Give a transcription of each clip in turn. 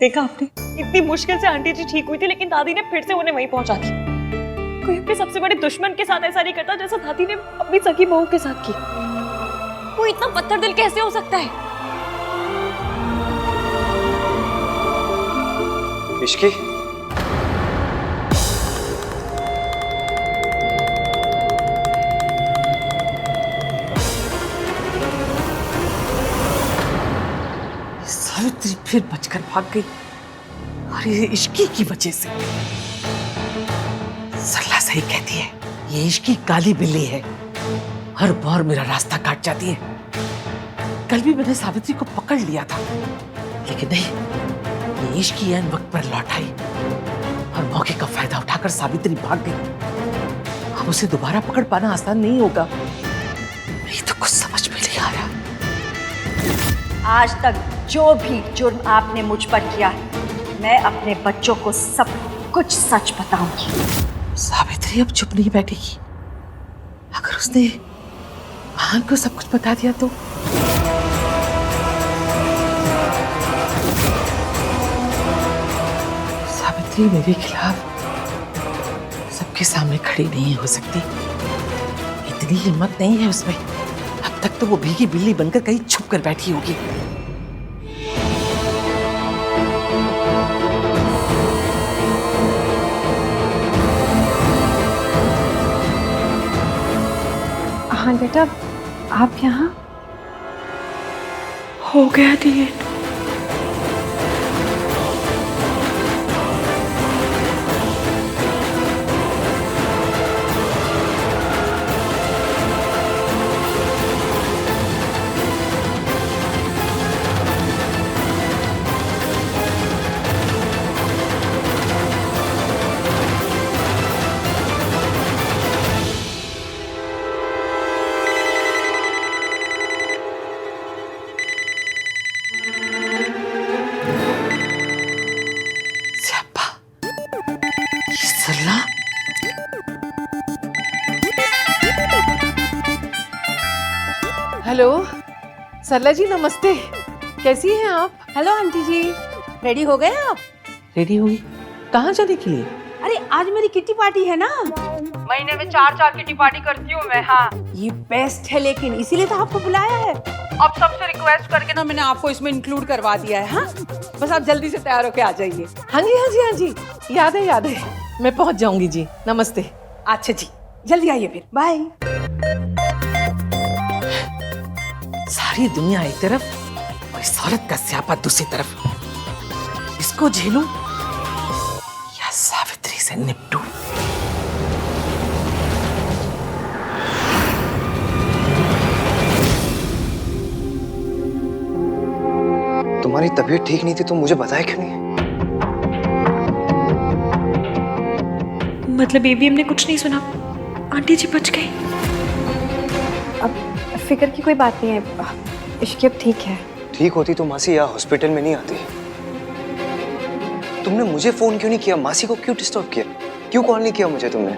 देखा आपने, इतनी मुश्किल से आंटी जी ठीक हुई थी, लेकिन दादी ने फिर से उन्हें वहीं पहुंचा दिया। कोई अपने सबसे बड़े दुश्मन के साथ ऐसा नहीं करता जैसा दादी ने अपनी सगी बहू के साथ की। वो इतना पत्थर दिल कैसे हो सकता है? इश्की, सावित्री फिर बचकर भाग गई और ये इश्की की वजह से। सरला सही कहती है, ये इश्की काली बिल्ली है, हर बार मेरा रास्ता काट जाती है। कल भी मैंने सावित्री को पकड़ लिया था, लेकिन नहीं, ये इश्की ऐन वक्त पर लौट आई और मौके का फायदा उठाकर सावित्री भाग गई। अब उसे दोबारा पकड़ पाना आसान नहीं होगा। ये तो कुछ समझ में नहीं आ रहा। आज तक जो भी जुर्म आपने मुझ पर किया है, मैं अपने बच्चों को सब कुछ सच बताऊंगी। सावित्री अब चुप नहीं बैठेगी। अगर उसने महान को सब कुछ बता दिया तो सावित्री मेरे खिलाफ सबके सामने खड़ी नहीं हो सकती। इतनी हिम्मत नहीं है उसमें। अब तक तो वो भीगी बिल्ली बनकर कहीं छुप कर बैठी होगी। हाँ बेटा, आप यहाँ हो गया दिए। सरला, हेलो सरला जी, नमस्ते। कैसी हैं आप? हेलो आंटी जी, रेडी हो गए आप? रेडी हुई? कहाँ जाने के लिए? अरे आज मेरी किट्टी पार्टी है ना। महीने में 4 किट्टी पार्टी करती हूँ मैं। हाँ, ये बेस्ट है, लेकिन इसीलिए तो आपको बुलाया है। अब सबसे रिक्वेस्ट करके ना मैंने आपको इसमें इंक्लूड करवा दिया है। हाँ, बस आप जल्दी से तैयार होके आ जाइए। हाँ जी, हाँ जी, हाँ जी, याद है, याद है। मैं पहुंच जाऊंगी जी। नमस्ते। अच्छा जी, जल्दी आइए फिर। बाय। सारी दुनिया एक तरफ और इस औरत का स्यापा दूसरी तरफ। इसको झेलूं या सावित्री से निपटूं? तुम्हारी तबीयत ठीक नहीं थी तो मुझे बताया क्यों नहीं? मतलब बेबी, हमने कुछ नहीं सुना। आंटी जी बच गई। अब फिक्र की कोई बात नहीं है, इश्की अब ठीक है। ठीक होती तो मासी यहाँ हॉस्पिटल में नहीं आती। तुमने मुझे फोन क्यों नहीं किया? मासी को क्यों डिस्टर्ब किया? क्यों कॉल नहीं किया मुझे तुमने?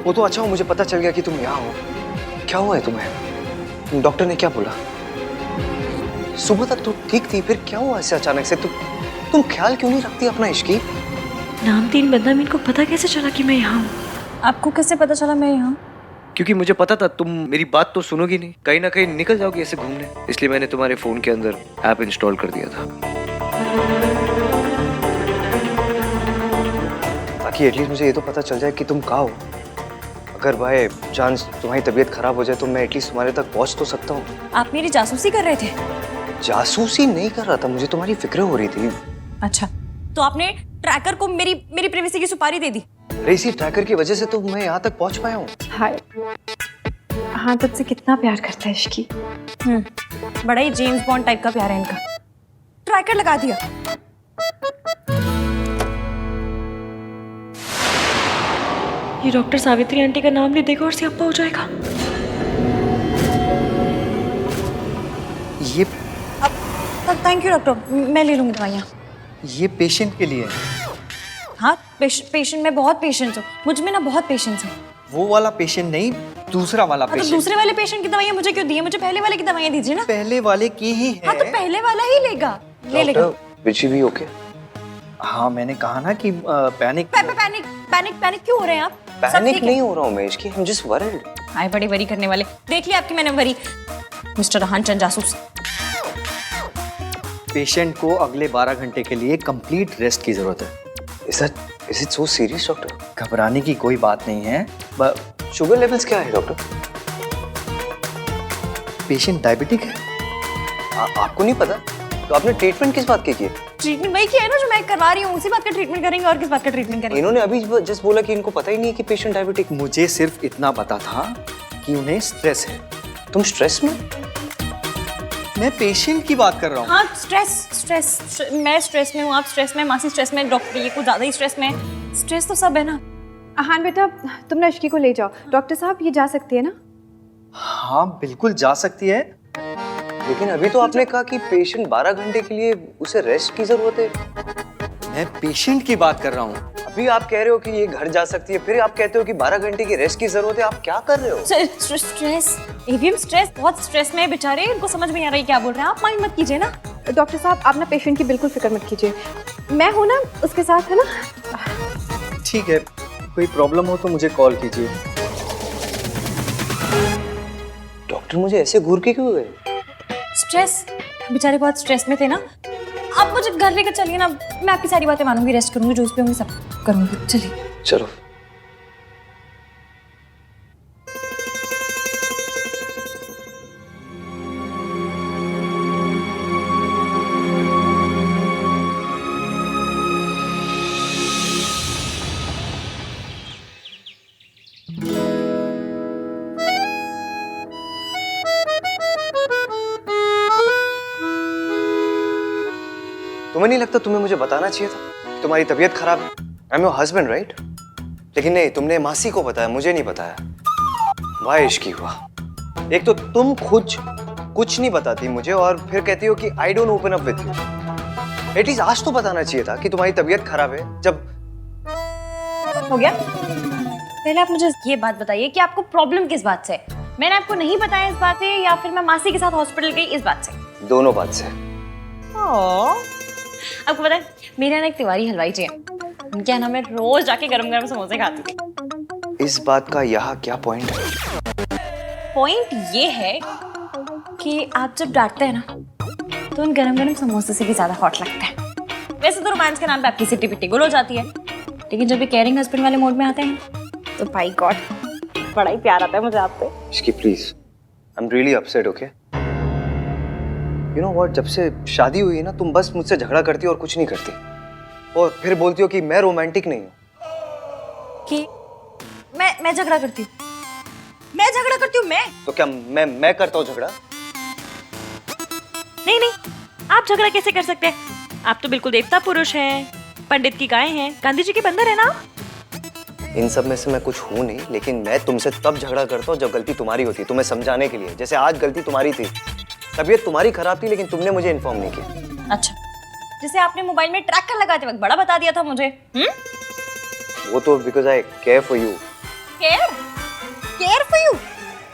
वो तो अच्छा हो मुझे पता चल गया कि तुम यहाँ हो। क्या हुआ है तुम्हें? डॉक्टर ने क्या बोला? सुबह तक तो ठीक थी, फिर क्या हुआ ऐसे अचानक से? तुम ख्याल क्यों नहीं रखती अपना इश्की? नामदीन बंदा, मेरे को पता कैसे चला कि मैं यहाँ हूँ? आपको कैसे पता चला मैं यहाँ? क्योंकि मुझे पता था तुम मेरी बात तो सुनोगी नहीं, कहीं ना कहीं निकल जाओगी ऐसे घूमने, इसलिए मैंने तुम्हारे फोन के अंदर ऐप इंस्टॉल कर दिया था ताकि एटलीस्ट मुझे ये तो पता चल जाए कि तुम कहाँ हो। अगर बाय चांस तुम्हारी तबीयत खराब हो जाए तो मैं एटलीस्ट तुम्हारे तक पहुंच तो सकता हूँ। आप मेरी जासूसी कर रहे थे? जासूसी नहीं कर रहा था, मुझे तुम्हारी फिक्र हो रही थी। अच्छा, तो आपने ट्रैकर को मेरी प्राइवेसी की सुपारी दे दी? अरे इसी ट्रैकर की वजह से तो मैं यहाँ तक पहुंच पाया हूँ। हाय, हाँ तुझसे कितना प्यार करता है इश्की। बड़ा ही जेम्स बॉन्ड टाइप का प्यार है इनका। ट्रैकर लगा दिया। ये डॉक्टर सावित्री आंटी का नाम ले देगा और स्यापा हो जाएगा। ये थैंक यू डॉक्टर, मैं ले लूंगी दवाइयाँ। ये पेशेंट के लिए है। हाँ, पेशेंट, मैं बहुत पेशेंट हूँ, मुझ में ना बहुत पेशेंस है। वो वाला पेशेंट नहीं, दूसरा वाला हाँ, तो पेशेंट। दूसरे वाले पेशेंट की दवाइयाँ मुझे क्यों दी है? मुझे पहले वाले की दवाइयाँ दीजिए ना। पहले वाले की ही है। हाँ, तो पहले वाला ही लेगा, ले लेगा। विची भी ओके? हाँ मैंने कहा ना कि पैनिक पैनिक पैनिक पैनिक क्यों हो रहे हैं आप? सब पैनिक ठीक है? नहीं हो रहा हूँ मैं इसकी, I'm just worried। आए बड़ी वरी करने वाले, देख लिया आपकी मैंने वरी। मिस्टर रहान चंद जासूस। पेशेंट को अगले 12 घंटे के लिए कंप्लीट रेस्ट की जरूरत है। Is it so serious, doctor? घबराने की कोई बात नहीं है। शुगर लेवल्स क्या है डॉक्टर? पेशेंट डायबिटिक है। आपको नहीं पता? तो आपने ट्रीटमेंट किस बात की है? ट्रीटमेंट वही किया है ना जो मैं करवा रही हूँ, उसी बात का ट्रीटमेंट करेंगे और किस बात का ट्रीटमेंट करेंगे? इन्होंने अभी जस्ट बोला कि इनको पता ही नहीं है कि पेशेंट डायबिटिक। मुझे सिर्फ इतना पता था कि उन्हें स्ट्रेस है। तुम स्ट्रेस में? मैं पेशेंट की बात कर रहा हूँ। हाँ स्ट्रेस मैं स्ट्रेस में हूँ, आप स्ट्रेस में, मासी स्ट्रेस में, डॉक्टर ये कुछ ज्यादा ही स्ट्रेस में है। स्ट्रेस तो सब है ना। हाँ बेटा, तुम ना इश्की को ले जाओ। डॉक्टर साहब ये जा सकती है ना? हाँ बिल्कुल जा सकती है। लेकिन अभी तो आपने कहा कि पेशेंट 12 घंटे के लिए उसे रेस्ट की जरूरत है। मैं पेशेंट की बात कर रहा हूँ। अभी आप कह रहे हो कि ये घर जा सकती है, फिर आप कहते हो कि 12 घंटे की रेस्ट की जरूरत है। आप क्या कर रहे हो? स्ट्रेस एवीएम स्ट्रेस, बहुत स्ट्रेस में है बेचारे, इनको समझ में नहीं आ रही क्या बोल रहे हैं। आप माइंड मत कीजिए ना। डॉक्टर साहब आप ना पेशेंट की बिल्कुल फिक्र मत कीजिए, मैं हूँ ना उसके साथ, है ना? ठीक है, कोई प्रॉब्लम हो तो मुझे कॉल कीजिए। डॉक्टर मुझे ऐसे घूर के क्यों गए? स्ट्रेस, बेचारे बहुत स्ट्रेस में थे ना। आप मुझे घर लेकर चलिए ना, मैं आपकी सारी बातें मानूंगी, रेस्ट करूंगी, जूस पीऊंगी, सब करूंगी। चलिए चलो। तुम्हें नहीं लगता तुम्हें मुझे बताना चाहिए था कि तुम्हारी तबीयत खराब है? I am your husband right? लेकिन नहीं, तुमने मासी को बताया, मुझे नहीं बताया। वाह इश्की हुआ। एक तो तुम खुद कुछ नहीं बताती मुझे और फिर कहती हो कि I don't open up with you. At least आज तो बताना चाहिए था कि तुम्हारी तबीयत खराब है। जब हो गया, पहले आप मुझे ये बात बताइए कि आपको प्रॉब्लम किस बात से है? मैंने आपको नहीं बताया इस बात से, या फिर मैं मासी के साथ हॉस्पिटल गई इस बात से? दोनों बात से। आपको पता है मेरे यहाँ एक तिवारी हलवाई जी हैं, उनके यहाँ मैं रोज जाके गरम गरम समोसे खाती थी। इस बात का यहाँ क्या पॉइंट है? पॉइंट ये है कि आप जब डांटते हैं ना तो उन गरम गरम समोसे से भी ज्यादा हॉट लगता है। वैसे तो रोमांस के नाम पे आपकी सिटी पिट्टी गुल हो जाती है, लेकिन जब भी केयरिंग हस्बैंड वाले मोड में आते हैं तो भाई गॉड बड़ा ही प्यार आता है मुझे आपसे। इसकी please, I am really upset. Okay, you know what, जब से शादी हुई है ना तुम बस मुझसे झगड़ा करती हो और कुछ नहीं करती, और फिर बोलती हो कि मैं रोमांटिक नहीं हूँ। कि मैं झगड़ा करती हूँ? मैं झगड़ा करती हूँ? मैं तो क्या मैं करता हूँ झगड़ा? नहीं, आप झगड़ा कैसे कर सकते हैं? आप तो बिल्कुल देवता पुरुष हैं, पंडित की गाय हैं, गांधी जी के बंदर है ना। इन सब में से मैं कुछ हूँ नहीं, लेकिन मैं तुमसे तब झगड़ा करता हूँ जब गलती तुम्हारी होती, तुम्हें समझाने के लिए। जैसे आज गलती तुम्हारी थी, तबीयत तुम्हारी खराब थी, लेकिन तुमने मुझे इन्फॉर्म नहीं किया। अच्छा, जैसे आपने मोबाइल में ट्रैकर लगाते वक्त बड़ा बता दिया था मुझे। वो तो because I care for you. Care for you?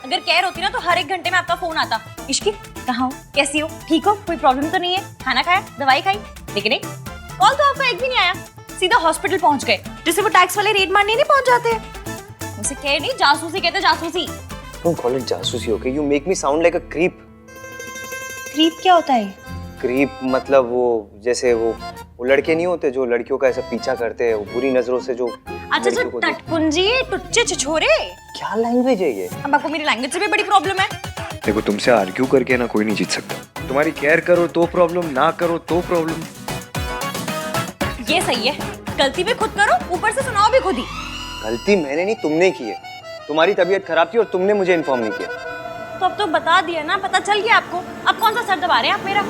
अगर केयर होती ना तो हर एक घंटे में आपका फोन आता, इश्की कहाँ हो, कैसी हो, ठीक हो, कोई प्रॉब्लम तो नहीं है, खाना खाया, दवाई खाई? लेकिन नहीं, कॉल तो आपका एक भी नहीं आया, सीधा हॉस्पिटल पहुंच गए, जैसे वो टैक्स वाले रेड मारने नहीं पहुंच जाते। उसे केयर नहीं, जासूसी कहते, जासूसी। डोंट कॉल इट जासूसी, okay? You make me sound like a creep. Creep क्या होता है? क्रीप मतलब वो जैसे वो लड़के नहीं होते जो लड़कियों का ऐसा पीछा करते हैं, वो बुरी नजरों से जो अच्छा, जो टटकुंजी, टुच्चे छिछोरे। क्या लैंग्वेज है ये? अब आपको मेरी लैंग्वेज से भी बड़ी प्रॉब्लम है। देखो, तुमसे आर्ग्यू करके ना कोई नहीं जीत सकता। तुम्हारी केयर करो तो प्रॉब्लम, ना करो तो प्रॉब्लम। ये सही है, गलती भी खुद करो, ऊपर से सुनाओ भी खुद ही। गलती मैंने नहीं, तुमने की है। तुम्हारी तबीयत खराब थी और तुमने मुझे इन्फॉर्म नहीं किया। तो अब तो बता दिया ना, पता चल गया आपको। अब कौन सा सर दबा रहे हैं आप मेरा?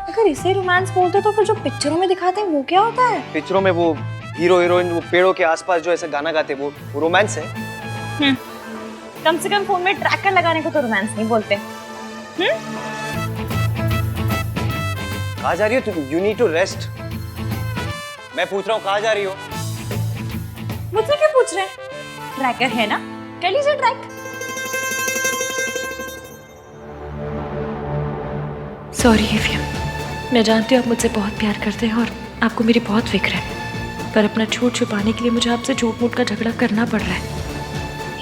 अगर इसे रोमांस बोलते तो फिर जो पिक्चरों में दिखाते हैं वो क्या होता है? पिक्चरों में वो हीरो हीरोइन वो पेड़ों के आसपास जो ऐसा गाना गाते वो रोमांस है। कम से कम फोन में ट्रैकर लगाने को तो रोमांस नहीं बोलते। कहाँ जा रही हो तुम? You need to rest. मैं पूछ रहा हूँ कहाँ जा रही हो? मुझसे क्या पूछ रहे हैं? ट्रैकर है ना, कर लीजिए ट्रैक। सॉरी एफियम, मैं जानती हूँ आप मुझसे बहुत प्यार करते हैं और आपको मेरी बहुत फिक्र है, पर अपना झूठ छुपाने के लिए मुझे आपसे झूठ मूठ का झगड़ा करना पड़ रहा है।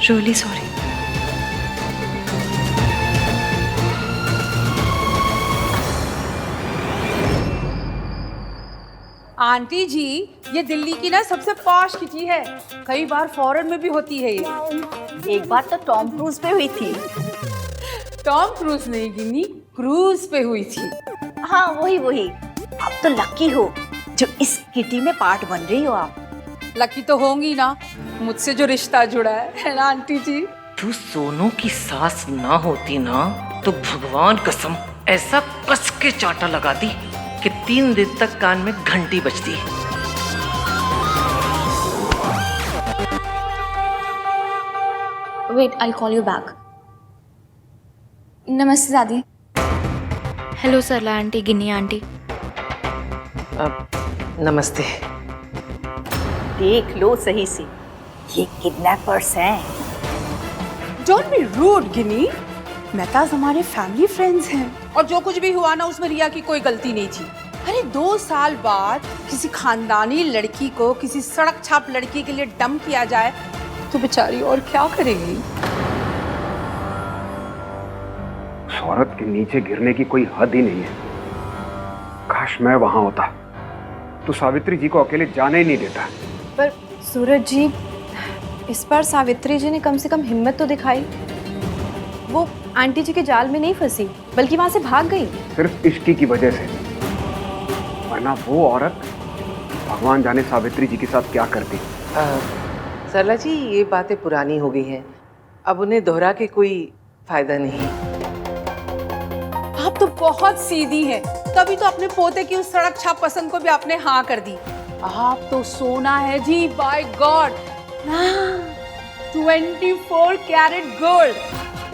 Really sorry. आंटी जी, ये दिल्ली की ना सबसे पॉश किटी है। कई बार फॉरेन में भी होती है ये। एक बार तो टॉम क्रूज पे हुई थी। टॉम क्रूज नहीं गिनी, क्रूज पे हुई थी। हाँ वही। आप तो लकी हो जो इस किटी में पार्ट बन रही हो आप। लकी तो होंगी ना, मुझसे जो रिश्ता जुड़ा है ना आंटी जी। तू सोनू की सास ना होती ना तो भगवान कसम ऐसा कस के चाटा लगाती कि 3 दिन तक कान में घंटी बजती। Wait, I'll call you back. नमस्ते दादी। हेलो सरला आंटी, गिन्नी आंटी। नमस्ते। देख लो सही से, ये किडनैपर्स हैं। डोंट बी रूड गिनी, मेहताज हमारे फैमिली फ्रेंड्स हैं और जो कुछ भी हुआ ना उसमें रिया की कोई गलती नहीं थी। अरे 2 साल बाद किसी खानदानी लड़की को किसी सड़क छाप लड़की के लिए डंप किया जाए तो बेचारी और क्या करेगी। उस औरत के नीचे गिरने की कोई हद ही नहीं है। काश मैं वहां होता तो सावित्री जी को अकेले जाने ही नहीं देता। पर सूरज जी, इस बार सावित्री जी ने कम से कम हिम्मत तो दिखाई। वो आंटी जी के जाल में नहीं फंसी, बल्कि वहां से भाग गई। सिर्फ इश्की की वजह से, वरना वो औरत भगवान जाने सावित्री जी के साथ क्या करती। सरला जी, ये बातें पुरानी हो गई हैं, अब उन्हें दोहरा के कोई फायदा नहीं। आप तो बहुत सीधी हैं, तभी तो अपने पोते की उस सड़क छाप पसंद को भी आपने हाँ कर दी। आप तो सोना है जी, बाय गॉड। 24 carat gold.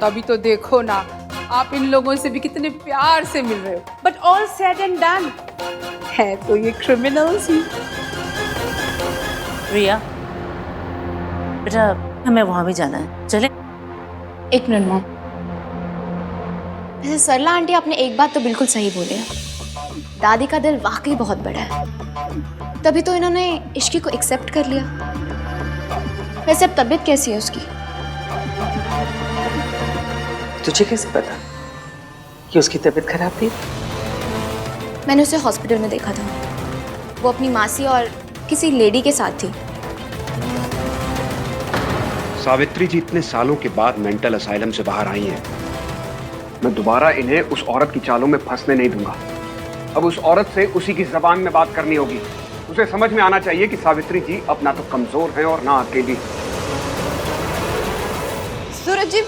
तभी तो देखो ना, आप इन लोगों से भी कितने प्यार से मिल रहे हो। But all said and done, है तो ये क्रिमिनल्स ही। रिया बेटा, हमें वहां भी जाना है, चले? 1 मिनट मॉम। वैसे सरला आंटी, आपने एक बात तो बिल्कुल सही बोली है। दादी का दिल वाकई बहुत बड़ा है, तभी तो इन्होंने इश्की को एक्सेप्ट कर लिया। वैसे अब तबीयत कैसी है उसकी? तुझे कैसे पता कि उसकी तबीयत खराब थी? मैंने उसे हॉस्पिटल में देखा था। वो अपनी मासी और किसी लेडी के साथ थी। सावित्री जी इतने सालों के बाद मेंटल असाइलम से बाहर आई हैं। मैं दोबारा इन्हें उस औरत की चालों में फंसने नहीं दूंगा। अब उस औरत से उसी की जबान में बात करनी होगी। उसे समझ में आना चाहिए कि सावित्री जी अब ना तो कमजोर हैं और ना अकेली। सूरज जी,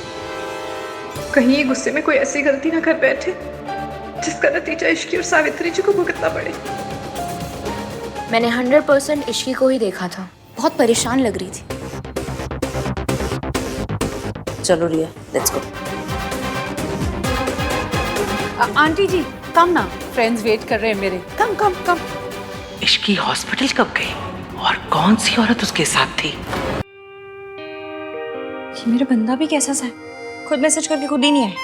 कहीं ये गुस्से में कोई ऐसी गलती ना कर बैठे जिसका नतीजा इश्की और सावित्री जी को भुगतना पड़े। मैंने 100% इश्की को ही देखा था, बहुत परेशान लग रही थी। चलो रिया, लेट्स गो। आंटी जी कम ना, फ्रेंड्स वेट कर रहे हैं मेरे। कम कम कम। इश्की हॉस्पिटल कब गई और कौन सी औरत उसके साथ थी? ये मेरा बंदा भी कैसा सा है, खुद मैसेज करके खुद ही नहीं आए।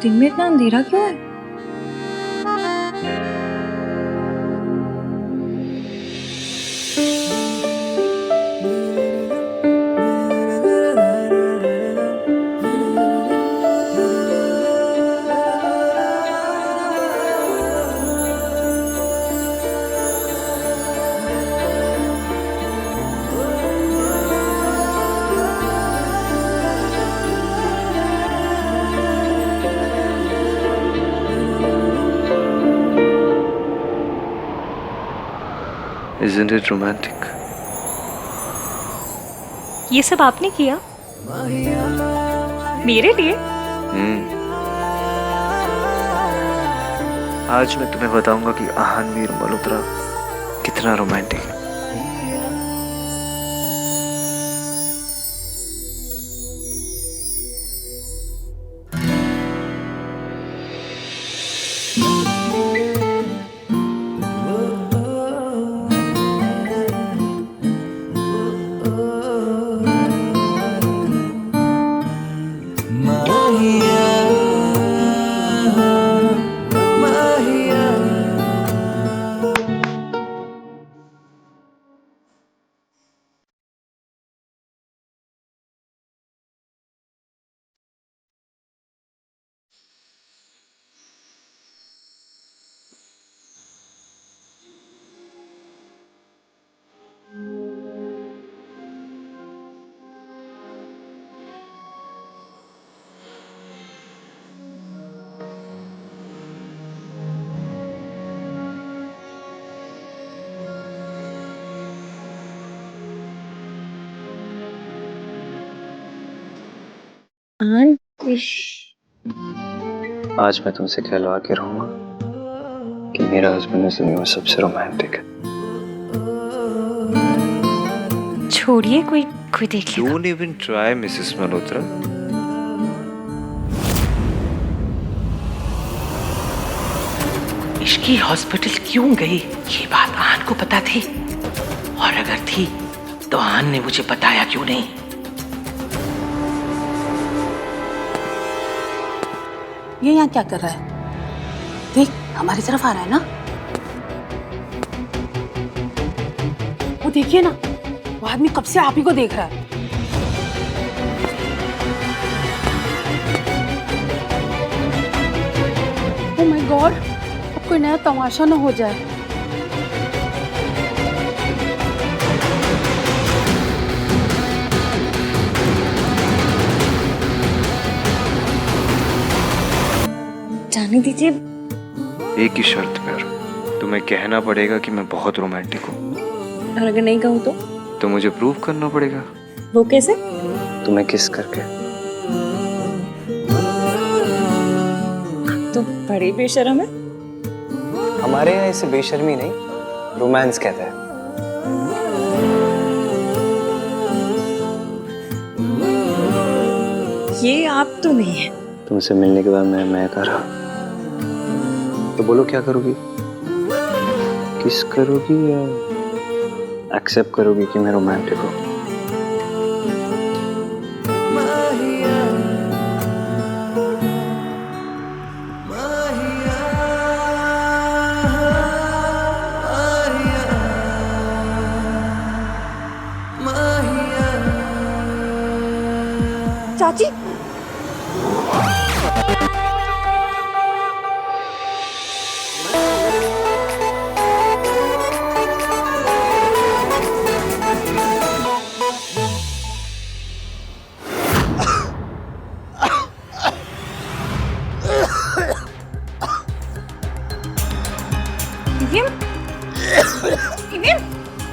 दिन में इतना अंधेरा क्यों है? Isn't it romantic? ये सब आपने किया मेरे लिए? आज मैं तुम्हें बताऊंगा कि आहानवीर मल्होत्रा कितना रोमांटिक है। आज मैं तुमसे कहलवा के रहूंगा कि मेरा हस्बैंड इस दुनिया में सबसे रोमांटिक है। छोड़िए, कोई कोई देख लेगा। Don't even try, Mrs Malhotra. Ishki hospital क्यों गई ये बात आन को पता थी, और अगर थी तो आन ने मुझे बताया क्यों नहीं? ये यहाँ क्या कर रहा है? देख, हमारी तरफ आ रहा है ना। वो देखिए ना, वो आदमी कब से आप ही को देख रहा है। ओह माय गॉड, अब कोई नया तमाशा ना हो जाए। जाने दीजिए। एक ही शर्त पर, तुम्हें कहना पड़ेगा कि मैं बहुत रोमांटिक हूँ। और अगर नहीं कहूँ तो मुझे प्रूव करना पड़ेगा। वो कैसे? तुम्हें किस करके। तो बड़ी बेशर्म है। हमारे यहाँ इसे बेशर्मी नहीं, रोमांस कहते हैं। ये आप तो नहीं है। तुमसे मिलने के बाद मैं कर रहा, तो बोलो क्या करोगी? किस करोगी या एक्सेप्ट करोगी कि मैं रोमांटिक हूँ? चाची,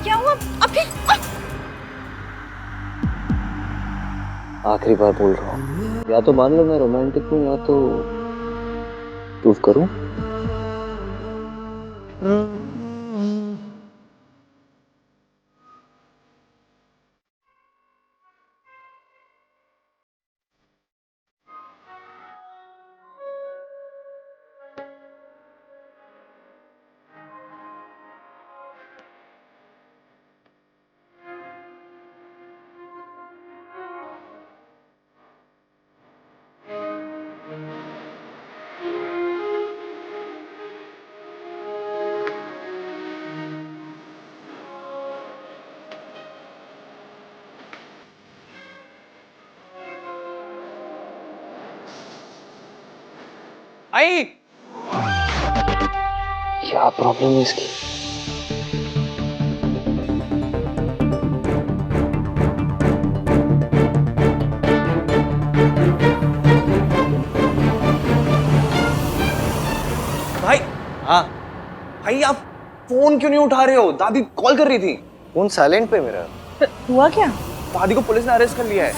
क्या हुआ? अभी आखिरी बार बोल रहा हूँ, या तो मान लो मैं रोमांटिक हूँ या तो प्रूफ करूँ। आई क्या प्रॉब्लम है इसकी? भाई। हाँ भाई आप फोन क्यों नहीं उठा रहे हो? दादी कॉल कर रही थी। फोन साइलेंट पे मेरा। हुआ क्या? दादी को पुलिस ने अरेस्ट कर लिया है।